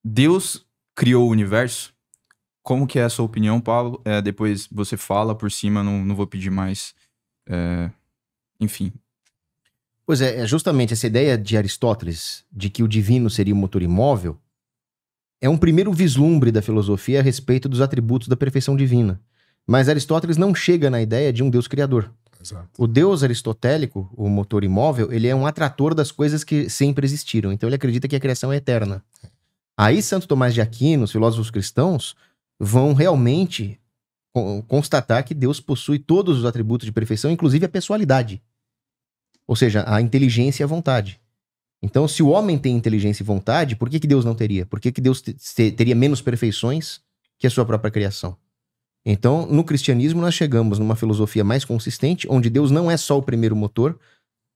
Deus criou o universo? Como que é a sua opinião, Paulo? Depois você fala por cima, não vou pedir mais. Enfim. Pois é justamente essa ideia de Aristóteles, de que o divino seria o motor imóvel, é um primeiro vislumbre da filosofia a respeito dos atributos da perfeição divina. Mas Aristóteles não chega na ideia de um Deus criador. Exato. O Deus aristotélico, o motor imóvel, ele é um atrator das coisas que sempre existiram. Então ele acredita que a criação é eterna. Aí Santo Tomás de Aquino, os filósofos cristãos, vão realmente constatar que Deus possui todos os atributos de perfeição, inclusive a pessoalidade. Ou seja, a inteligência e a vontade. Então, se o homem tem inteligência e vontade, por que Deus não teria? Por que Deus teria menos perfeições que a sua própria criação? Então, no cristianismo, nós chegamos numa filosofia mais consistente, onde Deus não é só o primeiro motor,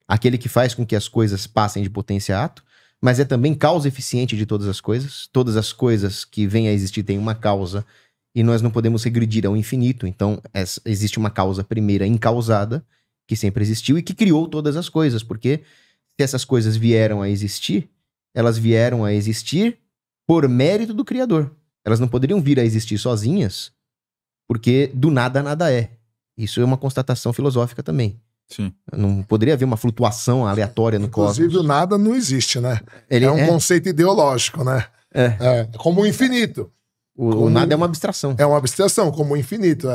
aquele que faz com que as coisas passem de potência a ato, mas é também causa eficiente de todas as coisas. Todas as coisas que vêm a existir têm uma causa, e nós não podemos regredir ao infinito. Então, existe uma causa primeira incausada, que sempre existiu e que criou todas as coisas, porque se essas coisas vieram a existir, elas vieram a existir por mérito do Criador. Elas não poderiam vir a existir sozinhas, porque do nada nada é. Isso é uma constatação filosófica também. Sim. Não poderia haver uma flutuação aleatória no cosmos. Inclusive, o nada não existe, né? É um conceito ideológico, né? É como o infinito. O nada é uma abstração. É uma abstração, como o infinito,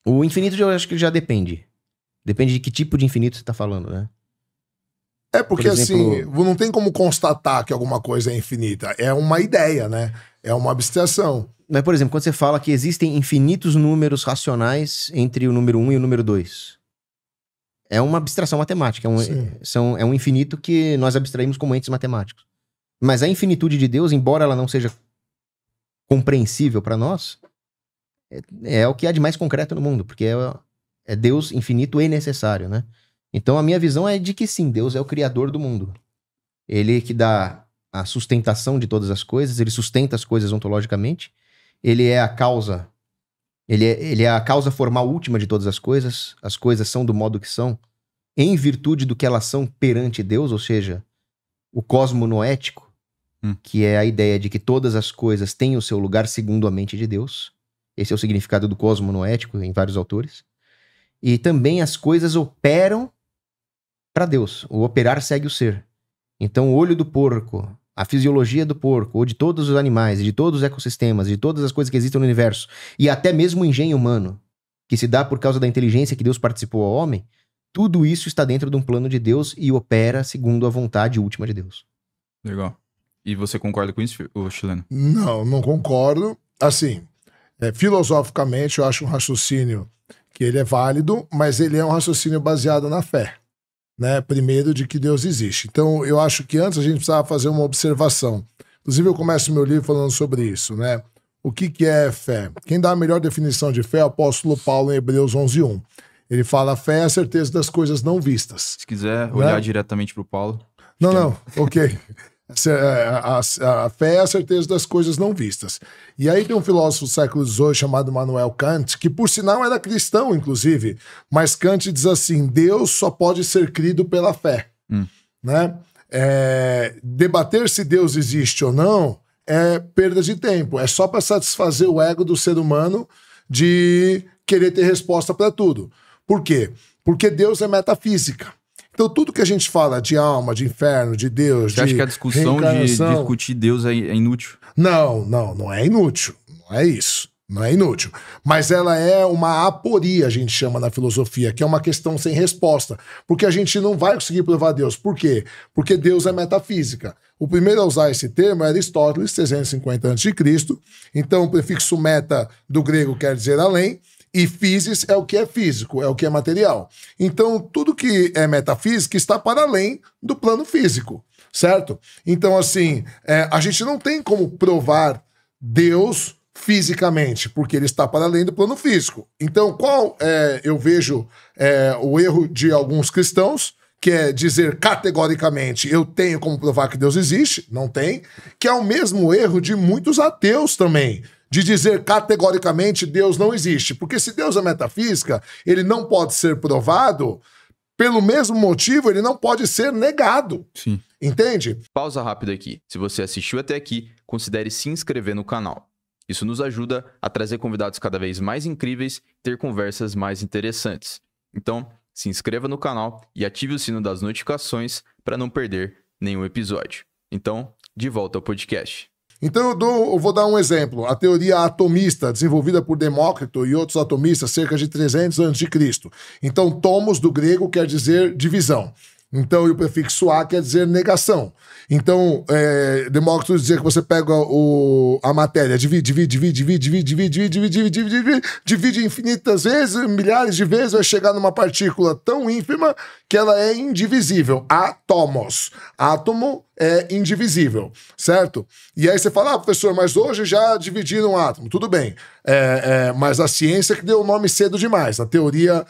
O infinito eu acho que já depende. Depende de que tipo de infinito você está falando, né? Porque assim, não tem como constatar que alguma coisa é infinita. É uma ideia, né? É uma abstração. Mas, por exemplo, quando você fala que existem infinitos números racionais entre o número 1 e o número 2, é uma abstração matemática. É um infinito que nós abstraímos como entes matemáticos. Mas a infinitude de Deus, embora ela não seja compreensível para nós, é o que há de mais concreto no mundo, porque é Deus infinito e necessário, né? Então a minha visão é de que sim, Deus é o criador do mundo. Ele que dá a sustentação de todas as coisas, ele sustenta as coisas ontologicamente, ele é a causa, ele é a causa formal última de todas as coisas são do modo que são, em virtude do que elas são perante Deus, ou seja, o cosmo noético, que é a ideia de que todas as coisas têm o seu lugar segundo a mente de Deus. Esse é o significado do cosmo noético em vários autores. E também as coisas operam para Deus. O operar segue o ser. Então o olho do porco, a fisiologia do porco, ou de todos os animais, de todos os ecossistemas, de todas as coisas que existem no universo, e até mesmo o engenho humano, que se dá por causa da inteligência que Deus participou ao homem, tudo isso está dentro de um plano de Deus e opera segundo a vontade última de Deus. Legal. E você concorda com isso, Chileno? Não concordo. Assim, filosoficamente eu acho um raciocínio que ele é válido, mas ele é um raciocínio baseado na fé, né? Primeiro, de que Deus existe. Então, eu acho que antes a gente precisava fazer uma observação. Inclusive, eu começo meu livro falando sobre isso, né? O que é fé? Quem dá a melhor definição de fé é o apóstolo Paulo em Hebreus 11:1. Ele fala: a fé é a certeza das coisas não vistas. Se quiser olhar diretamente para o Paulo. Ok. A fé é a certeza das coisas não vistas. E aí tem um filósofo do século XVIII chamado Immanuel Kant, que por sinal era cristão, inclusive, mas Kant diz assim: Deus só pode ser crido pela fé. Né? Debater se Deus existe ou não é perda de tempo, é só para satisfazer o ego do ser humano de querer ter resposta para tudo. Por quê? Porque Deus é metafísica. Então, tudo que a gente fala de alma, de inferno, de Deus, Você acha que a discussão de discutir Deus é inútil? Não é inútil. Não é isso. Não é inútil. Mas ela é uma aporia, a gente chama na filosofia, que é uma questão sem resposta. Porque a gente não vai conseguir provar Deus. Por quê? Porque Deus é metafísica. O primeiro a usar esse termo é Aristóteles, 350 a.C. Então, o prefixo meta do grego quer dizer além. E physis é o que é físico, é o que é material. Então, tudo que é metafísica está para além do plano físico, certo? Então, assim, a gente não tem como provar Deus fisicamente, porque ele está para além do plano físico. Então, eu vejo o erro de alguns cristãos, que é dizer categoricamente, eu tenho como provar que Deus existe, não tem, que é o mesmo erro de muitos ateus também, de dizer categoricamente Deus não existe. Porque se Deus é metafísica, ele não pode ser provado pelo mesmo motivo, ele não pode ser negado. Sim. Entende? Pausa rápida aqui. Se você assistiu até aqui, considere se inscrever no canal. Isso nos ajuda a trazer convidados cada vez mais incríveis e ter conversas mais interessantes. Então, se inscreva no canal e ative o sino das notificações para não perder nenhum episódio. Então, de volta ao podcast. Então eu vou dar um exemplo. A teoria atomista, desenvolvida por Demócrito e outros atomistas cerca de 300 a.C. Então, tomos do grego quer dizer divisão. Então, e o prefixo a quer dizer negação. Então, Demócrito dizia que você pega a matéria, divide infinitas vezes, milhares de vezes, vai chegar numa partícula tão ínfima que ela é indivisível. Átomos. Átomo é indivisível, certo? E aí você fala, professor, mas hoje já dividiram um átomo. Tudo bem. Mas a ciência que deu o nome cedo demais. A teoria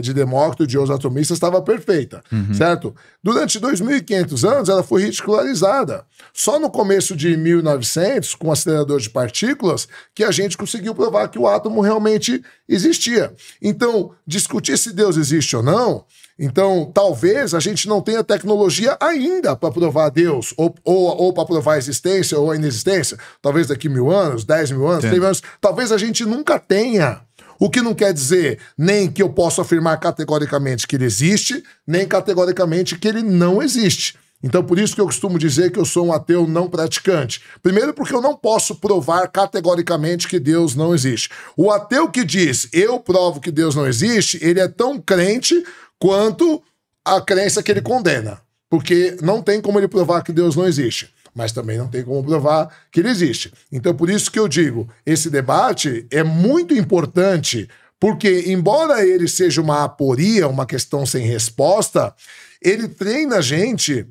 de Demócrito e de outros atomistas estava perfeita, certo? Durante 2.500 anos ela foi ridicularizada. Só no começo de 1900, com o acelerador de partículas, que a gente conseguiu provar que o átomo realmente existia. Então, discutir se Deus existe ou não, então talvez a gente não tenha tecnologia ainda para provar Deus, ou para provar a existência ou a inexistência. Talvez daqui 1.000 anos, 10.000 anos, 100 anos, talvez a gente nunca tenha. O que não quer dizer nem que eu possa afirmar categoricamente que ele existe, nem categoricamente que ele não existe. Então, por isso que eu costumo dizer que eu sou um ateu não praticante. Primeiro, porque eu não posso provar categoricamente que Deus não existe. O ateu que diz, eu provo que Deus não existe, ele é tão crente quanto a crença que ele condena. Porque não tem como ele provar que Deus não existe. Mas também não tem como provar que ele existe. Então, por isso que eu digo, esse debate é muito importante, porque, embora ele seja uma aporia, uma questão sem resposta, ele treina a gente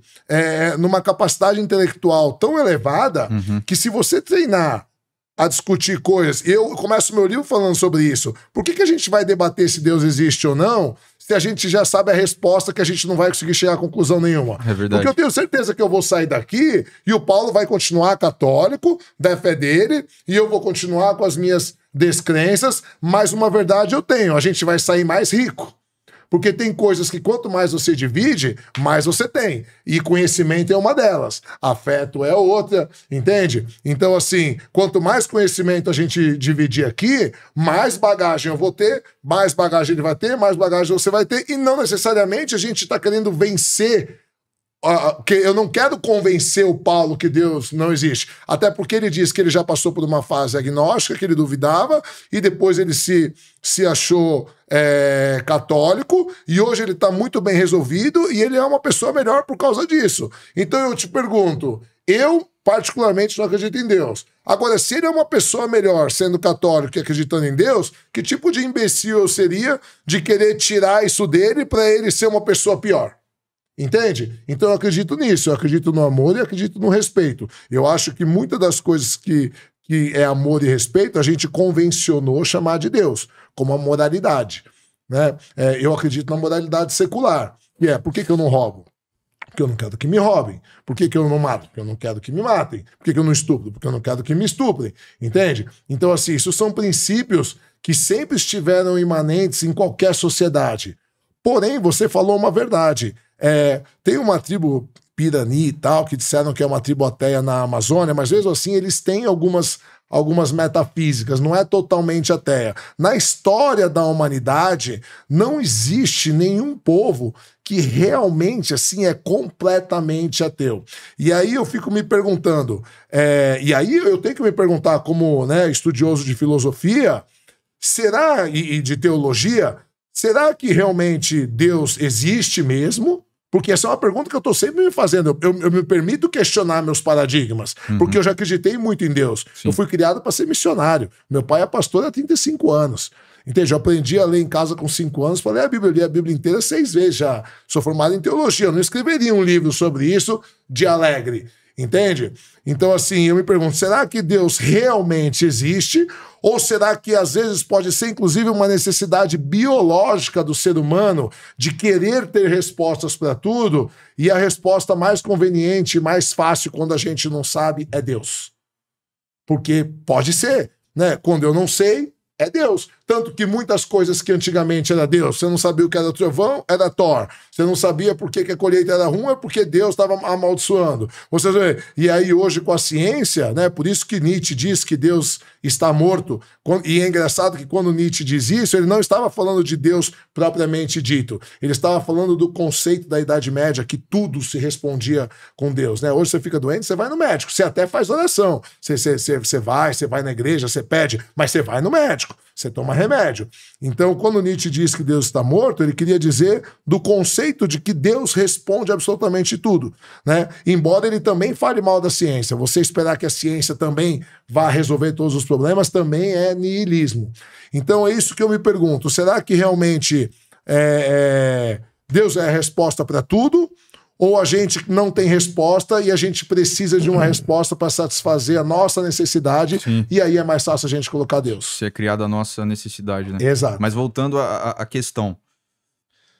numa capacidade intelectual tão elevada que se você treinar a discutir coisas, eu começo meu livro falando sobre isso. Por que a gente vai debater se Deus existe ou não, se a gente já sabe a resposta que a gente não vai conseguir chegar a conclusão nenhuma? É verdade. Porque eu tenho certeza que eu vou sair daqui e o Paulo vai continuar católico, da fé dele, e eu vou continuar com as minhas descrenças, mas uma verdade eu tenho, a gente vai sair mais rico. Porque tem coisas que quanto mais você divide, mais você tem. E conhecimento é uma delas. Afeto é outra, entende? Então, assim, quanto mais conhecimento a gente dividir aqui, mais bagagem eu vou ter, mais bagagem ele vai ter, mais bagagem você vai ter. E não necessariamente a gente está querendo vencer. Que eu não quero convencer o Paulo que Deus não existe. Até porque ele diz que ele já passou por uma fase agnóstica, que ele duvidava, e depois ele se achou católico, e hoje ele está muito bem resolvido, e ele é uma pessoa melhor por causa disso. Então eu te pergunto, eu particularmente não acredito em Deus. Agora, se ele é uma pessoa melhor sendo católico e acreditando em Deus, que tipo de imbecil eu seria de querer tirar isso dele para ele ser uma pessoa pior? Entende? Então eu acredito nisso, eu acredito no amor e acredito no respeito. Eu acho que muitas das coisas que é amor e respeito, a gente convencionou chamar de Deus, como a moralidade, né? Eu acredito na moralidade secular, que por que eu não roubo? Porque eu não quero que me roubem. Por que eu não mato? Porque eu não quero que me matem. Por que eu não estupro? Porque eu não quero que me estuprem. Entende? Então, assim, isso são princípios que sempre estiveram imanentes em qualquer sociedade. Porém, você falou uma verdade. Tem uma tribo Pirani e tal, que disseram que é uma tribo ateia na Amazônia, mas mesmo assim eles têm algumas metafísicas, não é totalmente ateia. Na história da humanidade, não existe nenhum povo que realmente assim é completamente ateu. E aí eu fico me perguntando, e aí eu tenho que me perguntar como, né, estudioso de filosofia, será, e de teologia, será que realmente Deus existe mesmo? Porque essa é uma pergunta que eu estou sempre me fazendo. Eu me permito questionar meus paradigmas, porque eu já acreditei muito em Deus. Sim. Eu fui criado para ser missionário. Meu pai é pastor há 35 anos. Entende? Eu aprendi a ler em casa com 5 anos, falei a Bíblia, eu li a Bíblia inteira 6 vezes já. Sou formado em teologia, eu não escreveria um livro sobre isso de alegre. Entende? Então, assim, eu me pergunto, será que Deus realmente existe? Ou será que às vezes pode ser inclusive uma necessidade biológica do ser humano de querer ter respostas para tudo, e a resposta mais conveniente e mais fácil quando a gente não sabe é Deus? Porque pode ser, né? Quando eu não sei, é Deus. Tanto que muitas coisas que antigamente era Deus, você não sabia o que era trovão, era Thor. Você não sabia por que a colheita era ruim, é porque Deus estava amaldiçoando. E aí hoje com a ciência, né, por isso que Nietzsche diz que Deus está morto. E é engraçado que quando Nietzsche diz isso, ele não estava falando de Deus propriamente dito. Ele estava falando do conceito da Idade Média, que tudo se respondia com Deus, né? Hoje você fica doente, você vai no médico, você até faz oração. Você vai na igreja, você pede, mas você vai no médico, você toma remédio. Então, quando Nietzsche diz que Deus está morto, ele queria dizer do conceito de que Deus responde absolutamente tudo, né? Embora ele também fale mal da ciência. Você esperar que a ciência também vá resolver todos os problemas também é niilismo. Então, é isso que eu me pergunto. Será que realmente Deus é a resposta para tudo? Ou a gente não tem resposta e a gente precisa de uma resposta para satisfazer a nossa necessidade? Sim. E aí é mais fácil a gente colocar Deus. Se é criada a nossa necessidade, né? Exato. Mas voltando à questão,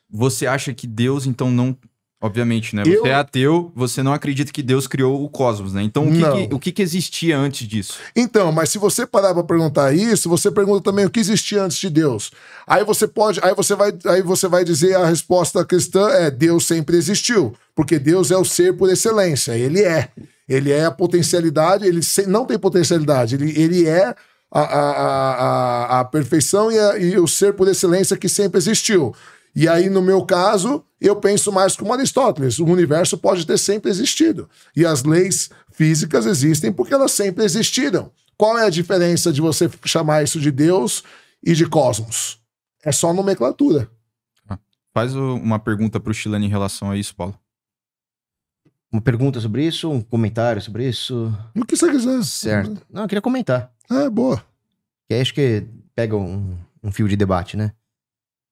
você acha que Deus, então, não... Obviamente, né? Você é ateu, você não acredita que Deus criou o cosmos, né? Então, o que existia antes disso? Então, mas se você parar para perguntar isso, você pergunta também o que existia antes de Deus. Aí você vai dizer a resposta cristã é Deus sempre existiu, porque Deus é o ser por excelência, ele é a potencialidade, ele não tem potencialidade, ele é a perfeição e o ser por excelência que sempre existiu. E aí, no meu caso, eu penso mais como Aristóteles. O universo pode ter sempre existido. E as leis físicas existem porque elas sempre existiram. Qual é a diferença de você chamar isso de Deus e de cosmos? É só nomenclatura. Faz uma pergunta para o chileno em relação a isso, Paulo. Uma pergunta sobre isso? Um comentário sobre isso? O que você quiser. Certo. Não, eu queria comentar. Boa. Que acho que pega um fio de debate, né?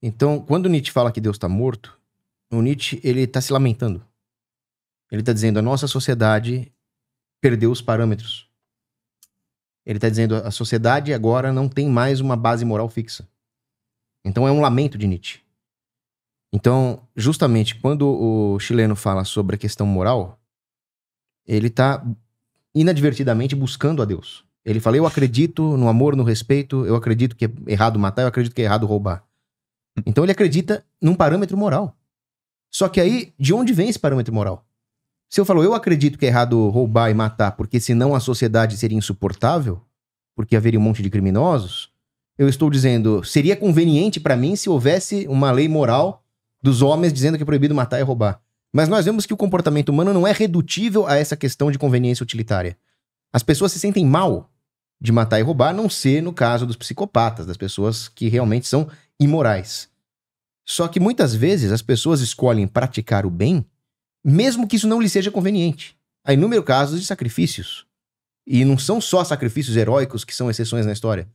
Então, quando o Nietzsche fala que Deus está morto, o Nietzsche, ele está se lamentando. Ele está dizendo, a nossa sociedade perdeu os parâmetros. Ele está dizendo, a sociedade agora não tem mais uma base moral fixa. Então, é um lamento de Nietzsche. Então, justamente, quando o chileno fala sobre a questão moral, ele está inadvertidamente buscando a Deus. Ele fala, eu acredito no amor, no respeito, eu acredito que é errado matar, eu acredito que é errado roubar. Então ele acredita num parâmetro moral. Só que aí, de onde vem esse parâmetro moral? Se eu falo, eu acredito que é errado roubar e matar, porque senão a sociedade seria insuportável, porque haveria um monte de criminosos, eu estou dizendo, seria conveniente para mim se houvesse uma lei moral dos homens dizendo que é proibido matar e roubar. Mas nós vemos que o comportamento humano não é redutível a essa questão de conveniência utilitária. As pessoas se sentem mal de matar e roubar, a não ser no caso dos psicopatas, das pessoas que realmente são imorais. Só que muitas vezes as pessoas escolhem praticar o bem, mesmo que isso não lhe seja conveniente. Há inúmeros casos de sacrifícios. E não são só sacrifícios heróicos que são exceções na história.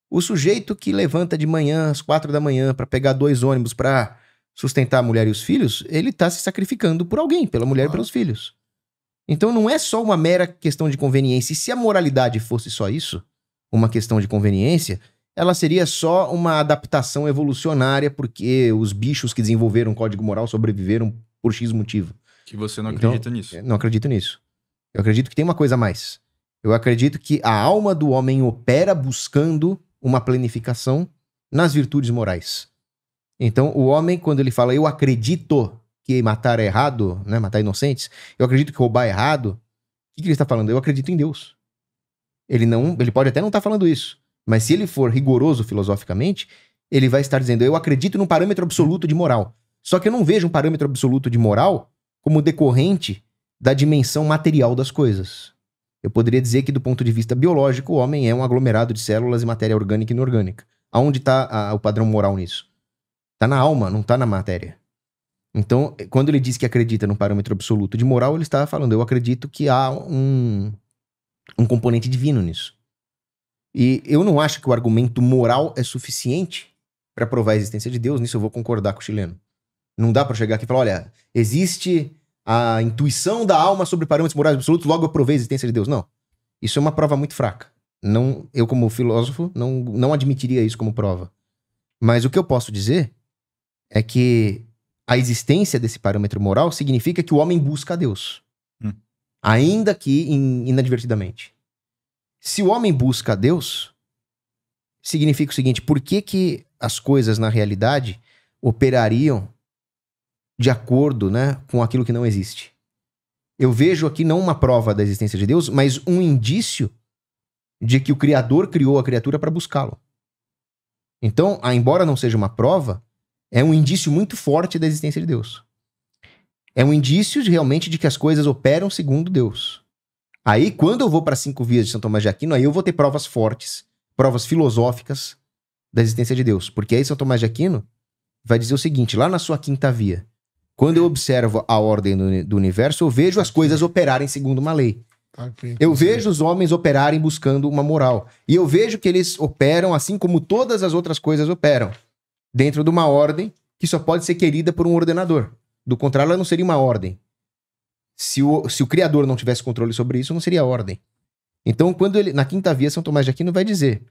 O sujeito que levanta de manhã, às 4 da manhã, para pegar 2 ônibus para sustentar a mulher e os filhos, ele está se sacrificando por alguém, pela mulher e pelos filhos. Então não é só uma mera questão de conveniência. E se a moralidade fosse só isso, uma questão de conveniência, ela seria só uma adaptação evolucionária porque os bichos que desenvolveram o código moral sobreviveram por X motivo. Que você não acredita nisso. Não acredito nisso. Eu acredito que tem uma coisa a mais. Eu acredito que a alma do homem opera buscando uma planificação nas virtudes morais. Então, o homem, quando ele fala, eu acredito que matar é errado, né, matar inocentes, eu acredito que roubar é errado, o que ele está falando? Eu acredito em Deus. Ele pode até não estar falando isso, mas se ele for rigoroso filosoficamente, ele vai estar dizendo, eu acredito num parâmetro absoluto de moral. Só que eu não vejo um parâmetro absoluto de moral como decorrente da dimensão material das coisas. Eu poderia dizer que, do ponto de vista biológico, o homem é um aglomerado de células e matéria orgânica e inorgânica. Aonde está o padrão moral nisso? Está na alma, não está na matéria. Então, quando ele diz que acredita num parâmetro absoluto de moral, ele está falando, eu acredito que há um componente divino nisso. E eu não acho que o argumento moral é suficiente para provar a existência de Deus. Nisso eu vou concordar com o chileno. Não dá para chegar aqui e falar, olha, existe a intuição da alma sobre parâmetros morais absolutos, logo eu provei a existência de Deus. Não. Isso é uma prova muito fraca. Não, eu, como filósofo, não admitiria isso como prova. Mas o que eu posso dizer é que a existência desse parâmetro moral significa que o homem busca a Deus. Ainda que inadvertidamente. Se o homem busca a Deus, significa o seguinte: por que que as coisas na realidade operariam de acordo, né, com aquilo que não existe? Eu vejo aqui não uma prova da existência de Deus, mas um indício de que o Criador criou a criatura para buscá-lo. Então, embora não seja uma prova, é um indício muito forte da existência de Deus. É um indício realmente de que as coisas operam segundo Deus. Aí, quando eu vou para 5 vias de São Tomás de Aquino, aí eu vou ter provas fortes, provas filosóficas da existência de Deus. Porque aí São Tomás de Aquino vai dizer o seguinte, lá na sua 5ª via: quando eu observo a ordem do universo, eu vejo as coisas operarem segundo uma lei. Eu vejo os homens operarem buscando uma moral. E eu vejo que eles operam assim como todas as outras coisas operam, dentro de uma ordem que só pode ser querida por um ordenador. Do contrário, ela não seria uma ordem. Se o Criador não tivesse controle sobre isso, não seria ordem. Então, quando ele, na 5ª via, São Tomás de Aquino vai dizer: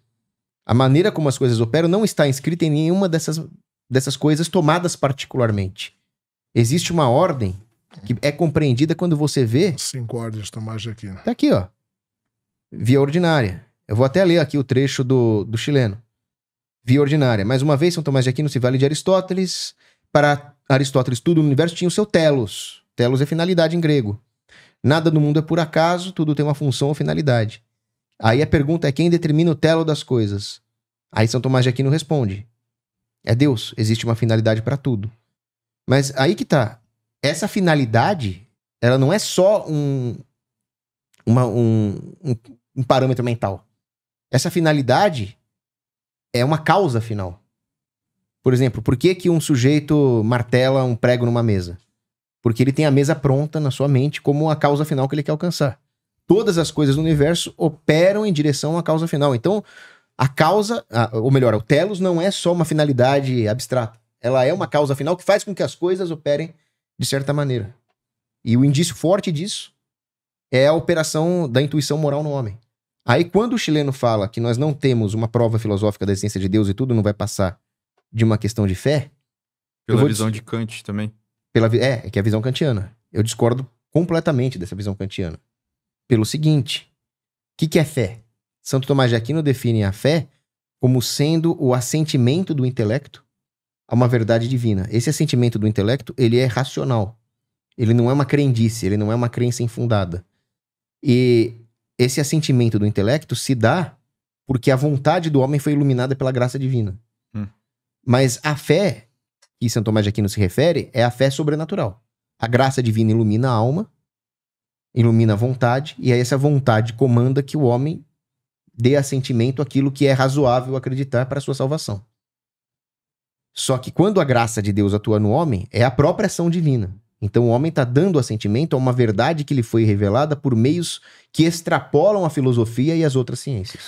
a maneira como as coisas operam não está inscrita em nenhuma dessas coisas tomadas particularmente. Existe uma ordem que é compreendida quando você vê... 5 ordens de Tomás de Aquino. Tá aqui, ó. Via ordinária. Eu vou até ler aqui o trecho do chileno. Via ordinária. Mais uma vez, São Tomás de Aquino se vale de Aristóteles. Para Aristóteles, tudo no universo tinha o seu telos. Telos é finalidade em grego. Nada no mundo é por acaso, tudo tem uma função ou finalidade. Aí a pergunta é: quem determina o telo das coisas? Aí São Tomás de Aquino responde: é Deus, existe uma finalidade para tudo. Mas aí que tá. Essa finalidade, ela não é só um parâmetro mental. Essa finalidade é uma causa final. Por exemplo, por que que um sujeito martela um prego numa mesa? Porque ele tem a mesa pronta na sua mente como a causa final que ele quer alcançar. Todas as coisas do universo operam em direção à causa final. Então, a causa, ou melhor, o telos não é só uma finalidade abstrata. Ela é uma causa final que faz com que as coisas operem de certa maneira. E o indício forte disso é a operação da intuição moral no homem. Aí, quando o chileno fala que nós não temos uma prova filosófica da existência de Deus e tudo não vai passar de uma questão de fé... Pela visão de Kant também. Que é a visão kantiana. Eu discordo completamente dessa visão kantiana. Pelo seguinte: o que é fé? Santo Tomás de Aquino define a fé como sendo o assentimento do intelecto a uma verdade divina. Esse assentimento do intelecto, ele é racional. Ele não é uma crendice, ele não é uma crença infundada. E esse assentimento do intelecto se dá porque a vontade do homem foi iluminada pela graça divina. Mas a fé que Santo Tomás de Aquino se refere é a fé sobrenatural. A graça divina ilumina a alma, ilumina a vontade, e aí essa vontade comanda que o homem dê assentimento àquilo que é razoável acreditar para a sua salvação. Só que quando a graça de Deus atua no homem, é a própria ação divina. Então o homem está dando assentimento a uma verdade que lhe foi revelada por meios que extrapolam a filosofia e as outras ciências.